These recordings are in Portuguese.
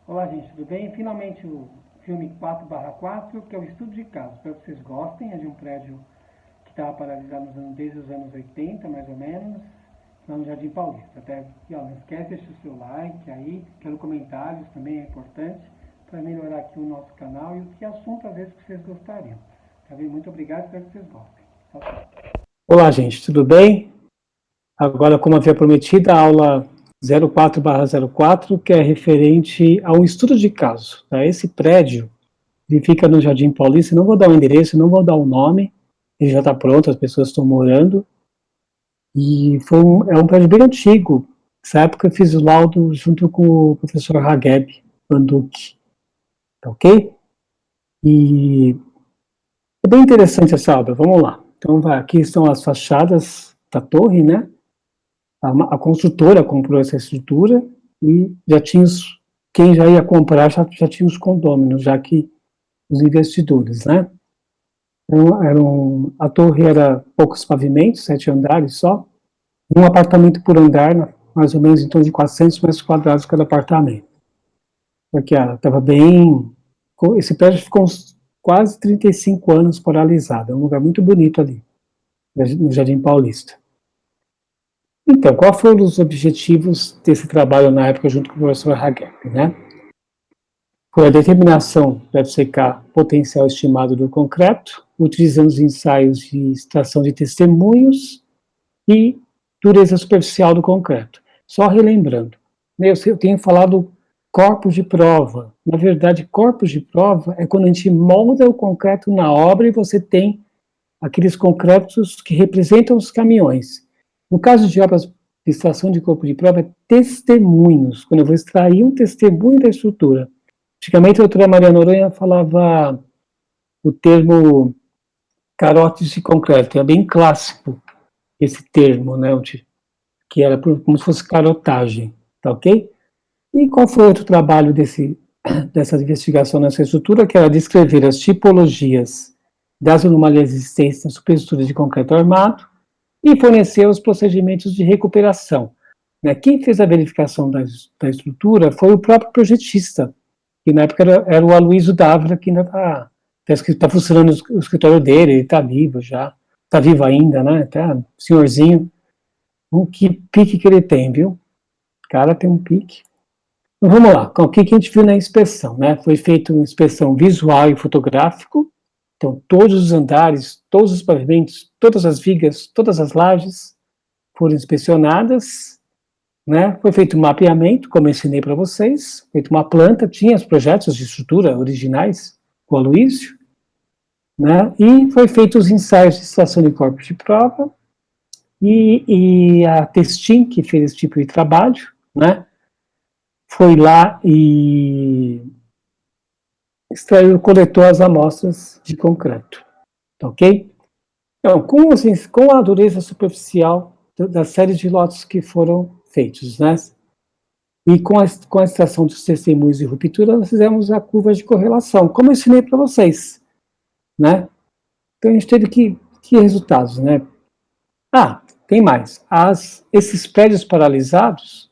Olá, gente, tudo bem? Finalmente o filme 4/4, que é o estudo de caso. Espero que vocês gostem. É de um prédio que estava paralisado desde os anos 80, mais ou menos, lá no Jardim Paulista. Até aqui, ó, não esquece de deixar o seu like aí, quero comentários também, é importante, para melhorar aqui o nosso canal e o que assunto às vezes que vocês gostariam. Tá bem? Muito obrigado, espero que vocês gostem. Tchau, tchau. Olá, gente, tudo bem? Agora, como havia prometido, a aula 04/04, que é referente a um estudo de caso. Tá? Esse prédio, ele fica no Jardim Paulista, não vou dar o endereço, não vou dar o nome, ele já está pronto, as pessoas estão morando, e é um prédio bem antigo. Nessa época eu fiz o laudo junto com o professor Hageb Banducci, tá ok? E é bem interessante essa obra, vamos lá. Então, aqui estão as fachadas da torre, né? A construtora comprou essa estrutura e quem já ia comprar já tinha os condôminos, já que os investidores, né? Então, a torre era poucos pavimentos, 7 andares só, um apartamento por andar, mais ou menos em torno de 400 metros quadrados cada apartamento. Porque estava bem... Esse prédio ficou quase 35 anos paralisado, é um lugar muito bonito ali, no Jardim Paulista. Então, qual foram os objetivos desse trabalho na época junto com o professor Hageb, né? Foi a determinação do FCK potencial estimado do concreto, utilizando os ensaios de extração de testemunhos e dureza superficial do concreto. Só relembrando, eu tenho falado corpos de prova. Na verdade, corpos de prova é quando a gente molda o concreto na obra e você tem aqueles concretos que representam os caminhões. No caso de obras de extração de corpo de prova, é testemunhos, quando eu vou extrair um testemunho da estrutura. Antigamente, a doutora Maria Noronha falava o termo carotes de concreto, é bem clássico esse termo, né, que era como se fosse carotagem, tá ok? E qual foi outro trabalho dessa investigação nessa estrutura, que era descrever as tipologias das anomalias existentes na superestrutura de concreto armado e fornecer os procedimentos de recuperação. Quem fez a verificação da estrutura foi o próprio projetista, que na época era o Aloysio Dávila, que ainda está funcionando o escritório dele, ele está vivo já, está vivo ainda, né? Tá, senhorzinho. Que pique que ele tem, viu? O cara tem um pique. Então, vamos lá, o que a gente viu na inspeção, né? Foi feita uma inspeção visual e fotográfico, então todos os andares, todos os pavimentos, todas as vigas, todas as lajes foram inspecionadas, né? Foi feito um mapeamento, como eu ensinei para vocês, feito uma planta, tinha os projetos de estrutura originais, com o Aloysio, né? E foi feito os ensaios de extração de corpos de prova, e a Testim, que fez esse tipo de trabalho, né? Foi lá e coletou as amostras de concreto, ok? Então, com a dureza superficial das séries de lotes que foram feitos, né? E com a extração dos testemunhos de ruptura, nós fizemos a curva de correlação, como eu ensinei para vocês, né? Então, a gente teve que resultados, né? Tem mais. Esses prédios paralisados,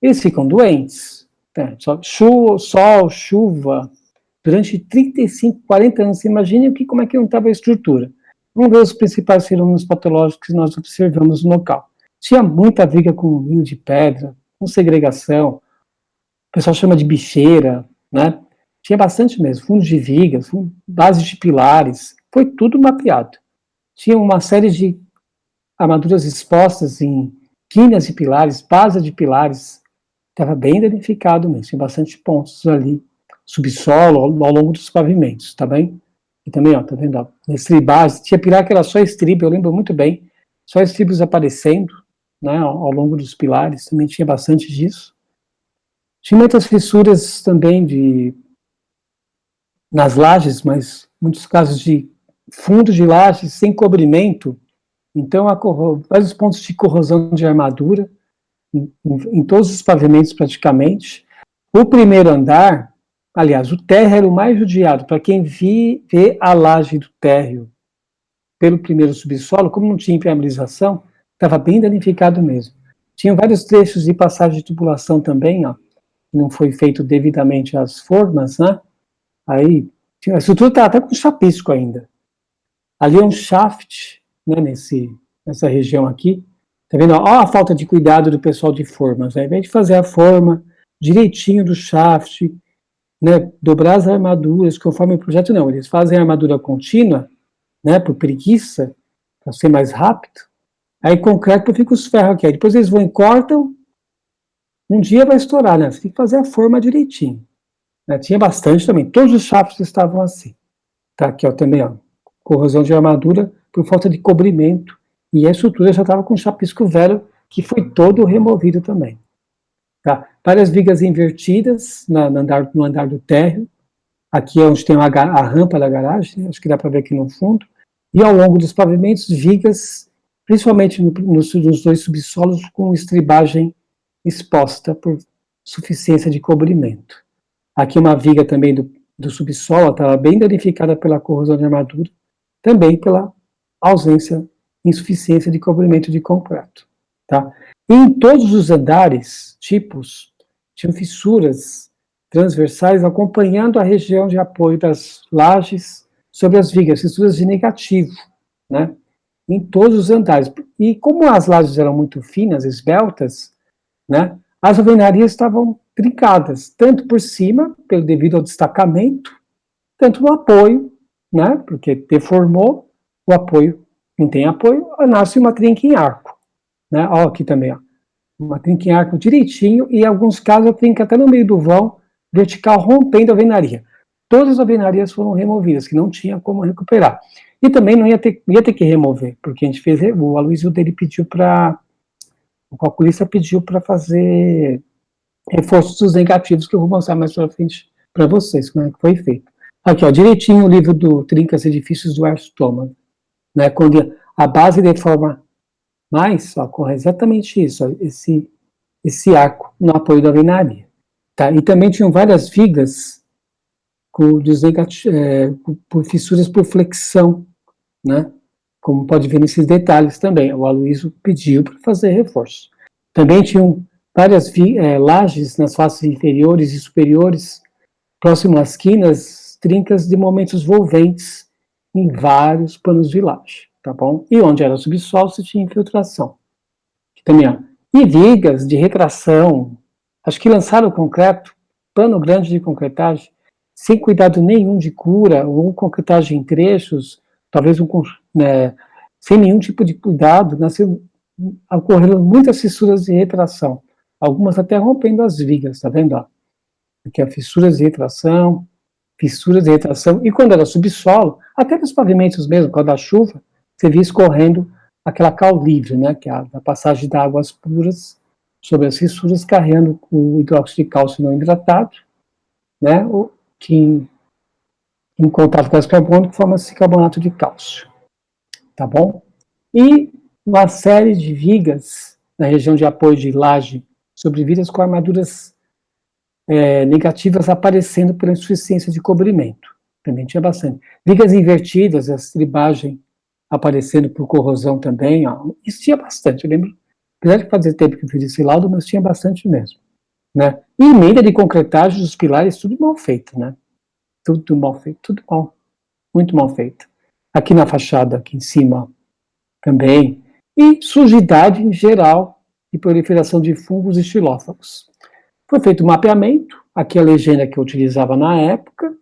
eles ficam doentes. Né? Sol, chuva, durante 35, 40 anos. Você imagina como é que não estava a estrutura. Vamos ver os principais fenômenos patológicos que nós observamos no local. Tinha muita viga com ninho de pedra, com segregação, o pessoal chama de bicheira, né? Tinha bastante mesmo, fundos de vigas, bases de pilares, foi tudo mapeado. Tinha uma série de armaduras expostas em quinas de pilares, bases de pilares, estava bem danificado mesmo, tinha bastante pontos ali, subsolo, ao longo dos pavimentos, tá bem? E também, ó, tá vendo, ó, estribagem, tinha pilar que era só estribo, eu lembro muito bem, só estribos aparecendo, né, ao longo dos pilares, também tinha bastante disso. Tinha muitas fissuras também nas lajes, mas muitos casos de fundo de lajes sem cobrimento, então vários pontos de corrosão de armadura, em todos os pavimentos praticamente. O primeiro andar, aliás, o térreo era o mais judiado, para quem vê a laje do térreo pelo primeiro subsolo, como não tinha impermeabilização, estava bem danificado mesmo. Tinha vários trechos de passagem de tubulação também, ó, não foi feito devidamente as formas, né? Aí, a estrutura está até com chapisco ainda. Ali é um shaft, né, nessa região aqui. Tá vendo? Olha a falta de cuidado do pessoal de formas. Né? Ao invés de fazer a forma direitinho do shaft, né, dobrar as armaduras conforme o projeto, não. Eles fazem a armadura contínua, né, por preguiça, para ser mais rápido. Aí concreto fica os ferros aqui. Aí depois eles vão e cortam. Um dia vai estourar, né? Você tem que fazer a forma direitinho. Né? Tinha bastante também. Todos os shafts estavam assim. Tá aqui, ó, também, ó. Corrosão de armadura por falta de cobrimento. E a estrutura já estava com chapisco velho, que foi todo removido também. Tá? Várias vigas invertidas no andar do térreo. Aqui é onde tem a rampa da garagem, acho que dá para ver aqui no fundo. E ao longo dos pavimentos, vigas, principalmente nos dois subsolos, com estribagem exposta por suficiência de cobrimento. Aqui uma viga também do subsolo, estava bem danificada pela corrosão de armadura, também pela ausência, insuficiência de cobrimento de concreto. Tá? E em todos os andares, tipos, tinham fissuras transversais acompanhando a região de apoio das lajes sobre as vigas, fissuras de negativo, né? Em todos os andares. E como as lajes eram muito finas, esbeltas, né, as alvenarias estavam trincadas, tanto por cima, devido ao destacamento, tanto no apoio, né, porque deformou o apoio, não tem apoio, nasce uma trinca em arco. Né, ó, aqui também, ó, uma trinca em arco direitinho, e em alguns casos a trinca até no meio do vão, vertical, rompendo a alvenaria. Todas as alvenarias foram removidas, que não tinha como recuperar. E também não ia ter que remover, porque a gente fez, o Aloysio dele pediu para, o calculista pediu para fazer reforços negativos, que eu vou mostrar mais para frente para vocês, como é que foi feito. Aqui, ó, direitinho o livro do Trincas Edifícios do Arthur Thomas, né, quando a base deforma mais, ó, corre exatamente isso, ó, esse arco no apoio da alvenaria. Tá? E também tinham várias vigas por fissuras por flexão, né? Como pode ver nesses detalhes também. O Aloysio pediu para fazer reforço. Também tinham várias lajes nas faces inferiores e superiores, próximo às quinas, trincas de momentos volventes em vários panos de laje, tá bom? E onde era subsolo, se tinha infiltração. Aqui também, ó. E vigas de retração, acho que lançaram o concreto, pano grande de concretagem, sem cuidado nenhum de cura, ou concretagem em trechos, talvez sem nenhum tipo de cuidado, ocorreram muitas fissuras de retração, algumas até rompendo as vigas, tá vendo? Aqui é fissuras de retração, e quando era subsolo, até nos pavimentos mesmo, quando a chuva, você via escorrendo aquela cal livre, né, que é a passagem de águas puras sobre as fissuras, carregando o hidróxido de cálcio não hidratado, né, que em contato com gás carbônico forma-se carbonato de cálcio, tá bom? E uma série de vigas na região de apoio de laje sobre vigas com armaduras negativas aparecendo por insuficiência de cobrimento. Também tinha bastante. Vigas invertidas, a estribagem aparecendo por corrosão também, ó. Isso tinha bastante, eu lembro, apesar de fazer tempo que eu fiz esse laudo, mas tinha bastante mesmo. Né? E emenda de concretagem dos pilares, tudo mal feito, né? Tudo mal feito, tudo mal, muito mal feito. Aqui na fachada, aqui em cima, também. E sujidade em geral e proliferação de fungos e xilófagos. Foi feito um mapeamento, aqui a legenda que eu utilizava na época,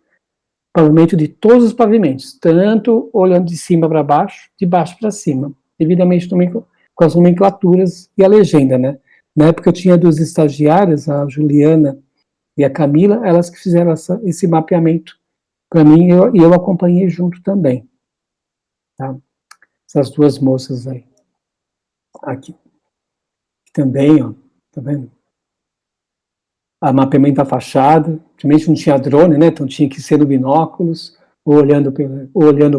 pavimento de todos os pavimentos, tanto olhando de cima para baixo, de baixo para cima, devidamente também com as nomenclaturas e a legenda, né? Na época eu tinha duas estagiárias, a Juliana e a Camila, elas que fizeram esse mapeamento para mim, e eu acompanhei junto também. Tá? Essas duas moças aí. Aqui. Também, ó, tá vendo? A mapeamento da fachada, realmente não tinha drone, né? Então tinha que ser no binóculos, ou olhando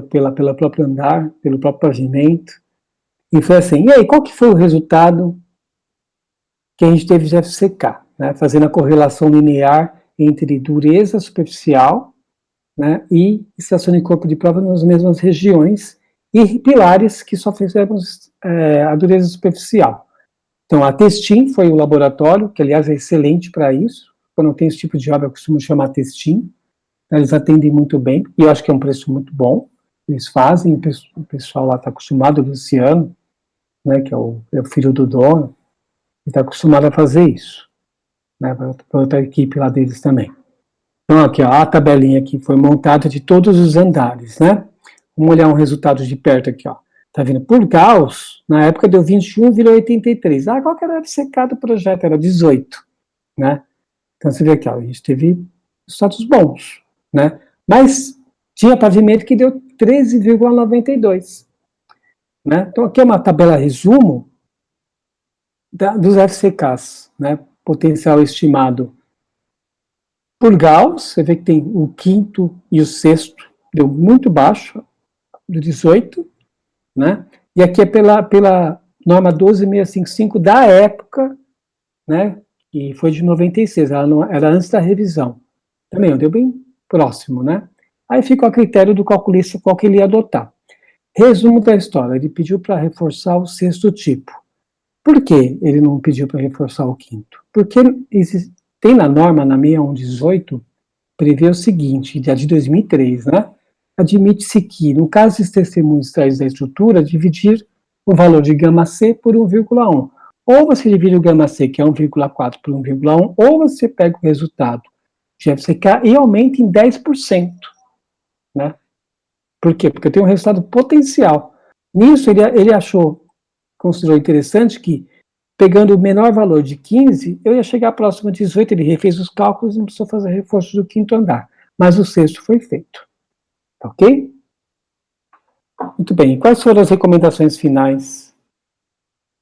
pela próprio andar, pelo próprio pavimento. E foi assim, e aí, qual que foi o resultado que a gente teve de FCK? Né? Fazendo a correlação linear entre dureza superficial, né, e estação de corpo de prova nas mesmas regiões, e pilares que só fizeram a dureza superficial. Então, a Testim foi o laboratório, que aliás é excelente para isso, quando tem esse tipo de obra, eu costumo chamar Testim. Eles atendem muito bem, e eu acho que é um preço muito bom. Eles fazem, o pessoal lá está acostumado, o Luciano, né, que é o filho do dono, está acostumado a fazer isso, né, para outra equipe lá deles também. Então, aqui, ó, a tabelinha aqui foi montada de todos os andares, né? Vamos olhar um resultado de perto aqui, ó. Tá vendo? Por Gauss, na época deu 21,83. Ah, qual que era o FCK do projeto? Era 18, né? Então, você vê aqui, ó, a gente teve resultados bons, né? Mas tinha pavimento que deu 13,92, né? Então, aqui é uma tabela resumo dos FCKs, né? Potencial estimado por Gauss, você vê que tem o quinto e o sexto, deu muito baixo, do 18, né? E aqui é pela norma 12655 da época, né? Que foi de 96, ela não, era antes da revisão. Também deu bem próximo, né? Aí fica a critério do calculista qual que ele ia adotar. Resumo da história, ele pediu para reforçar o sexto tipo. Por que ele não pediu para reforçar o quinto? Porque tem na norma, na 6118, prevê o seguinte, de 2003, né? Admite-se que, no caso dos testemunhos extraídos da estrutura, dividir o valor de γc por 1,1. Ou você divide o γc, que é 1,4, por 1,1, ou você pega o resultado de FCK e aumenta em 10%. Né? Por quê? Porque tem um resultado potencial. Nisso, ele achou, considerou interessante que, pegando o menor valor de 15, eu ia chegar próximo de 18, ele refez os cálculos e não precisou fazer reforço do quinto andar. Mas o sexto foi feito. Ok? Muito bem. E quais foram as recomendações finais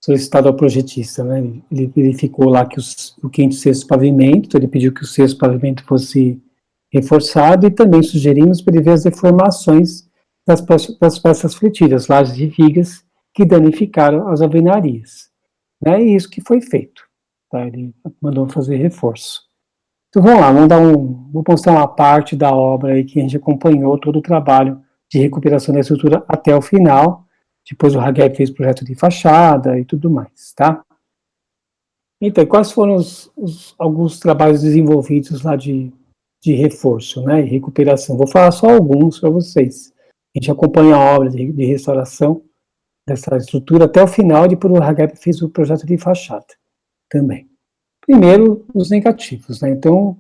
solicitadas ao projetista? Né? Ele verificou lá que o quinto e sexto pavimento, ele pediu que o sexto pavimento fosse reforçado e também sugerimos para ele ver as deformações das peças fletidas, lajes de vigas que danificaram as alvenarias. Né? E isso que foi feito. Tá? Ele mandou fazer reforço. Então vamos lá, vou mostrar uma parte da obra aí que a gente acompanhou todo o trabalho de recuperação da estrutura até o final. Depois o Hageb fez projeto de fachada e tudo mais, tá? Então, quais foram alguns trabalhos desenvolvidos lá de reforço, né, e recuperação? Vou falar só alguns para vocês. A gente acompanha a obra de restauração dessa estrutura até o final, e depois o Hageb fez o projeto de fachada também. Primeiro, os negativos, né? Então,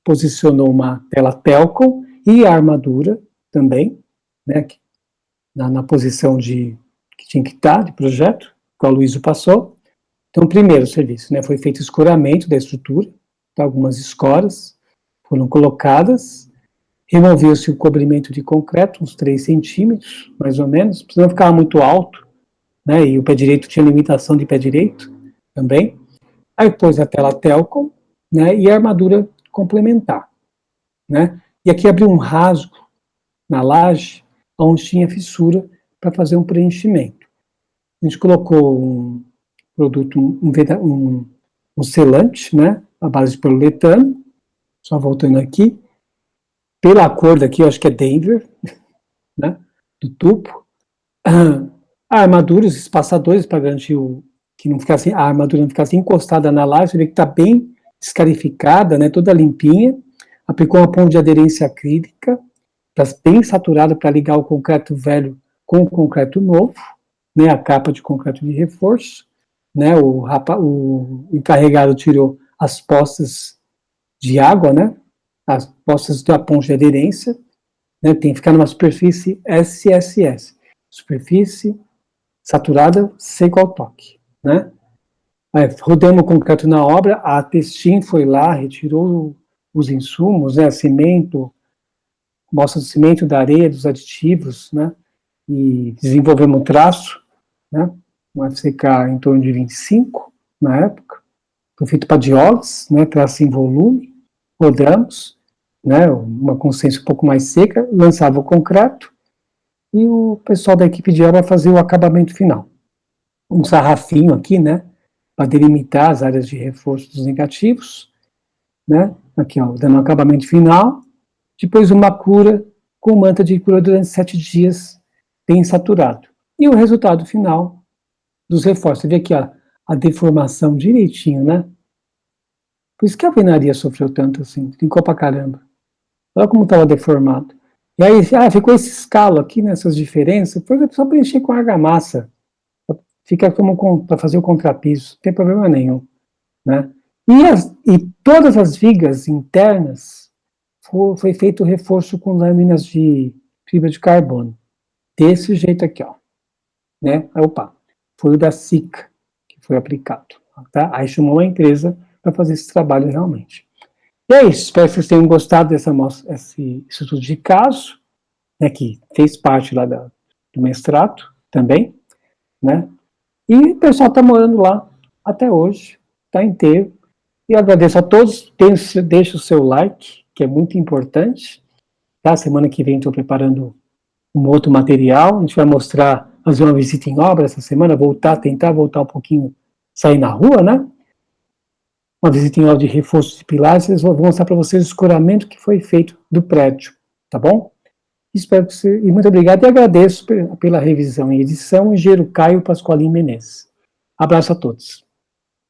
posicionou uma tela Telcom e a armadura também, né? Na posição que tinha que estar de projeto, que o Aloysio passou. Então, primeiro serviço, né? Foi feito escoramento da estrutura, tá? Algumas escoras foram colocadas, removeu-se o cobrimento de concreto, uns 3 centímetros, mais ou menos, porque não ficava muito alto, né? E o pé direito tinha limitação de pé direito também. Aí pôs a tela Telcom, né, e a armadura complementar, né? E aqui abriu um rasgo na laje, onde tinha fissura para fazer um preenchimento. A gente colocou um produto, um selante, né, à base de poliuretano, só voltando aqui, pela cor daqui, eu acho que é Denver, né, do tubo. A armadura, os espaçadores para garantir que não ficasse, a armadura não ficasse encostada na laje, você vê que está bem escarificada, né, toda limpinha. Aplicou uma ponte de aderência acrílica, bem saturada para ligar o concreto velho com o concreto novo, né, a capa de concreto de reforço. Né, o encarregado tirou as postas de água, né, as postas da ponte de aderência, né, tem que ficar numa superfície SSS, superfície saturada, seco ao toque, né? Rodamos o concreto na obra, a Testim foi lá, retirou os insumos, né, cimento, amostra do cimento, da areia, dos aditivos, né, e desenvolvemos um traço, né, um FCK em torno de 25, na época, foi feito para diolas, né, traço em volume, rodamos, né, uma consciência um pouco mais seca, lançava o concreto, e o pessoal da equipe de obra fazia o acabamento final. Um sarrafinho aqui, né, para delimitar as áreas de reforço dos negativos, né, aqui, ó, dando um acabamento final, depois uma cura com manta de cura durante 7 dias, bem saturado. E o resultado final dos reforços, você vê aqui, ó, a deformação direitinho, né, Por isso que a alvenaria sofreu tanto assim, trincou pra caramba. Olha como estava deformado. E aí, ficou esse escalo aqui, nessas diferenças, foi só preencher com argamassa. Fica como para fazer o contrapiso, não tem problema nenhum. Né? E todas as vigas internas foi feito reforço com lâminas de fibra de carbono. Desse jeito aqui, ó. Né? Opa, foi o da SICA que foi aplicado. Tá? Aí chamou uma empresa para fazer esse trabalho realmente. E é isso, espero que vocês tenham gostado desse estudo de caso, né, que fez parte lá do mestrado também, né? E o pessoal está morando lá até hoje, está inteiro. E agradeço a todos, deixe o seu like, que é muito importante. Tá? Semana que vem estou preparando um outro material, a gente vai mostrar, fazer uma visita em obra essa semana, tentar voltar um pouquinho, sair na rua, né? Uma visita em obra de reforço de pilares, eu vou mostrar para vocês o escoramento que foi feito do prédio, tá bom? Espero que você, e muito obrigado e agradeço pela revisão e edição, engenheiro Caio Pascoalim Menezes. Abraço a todos.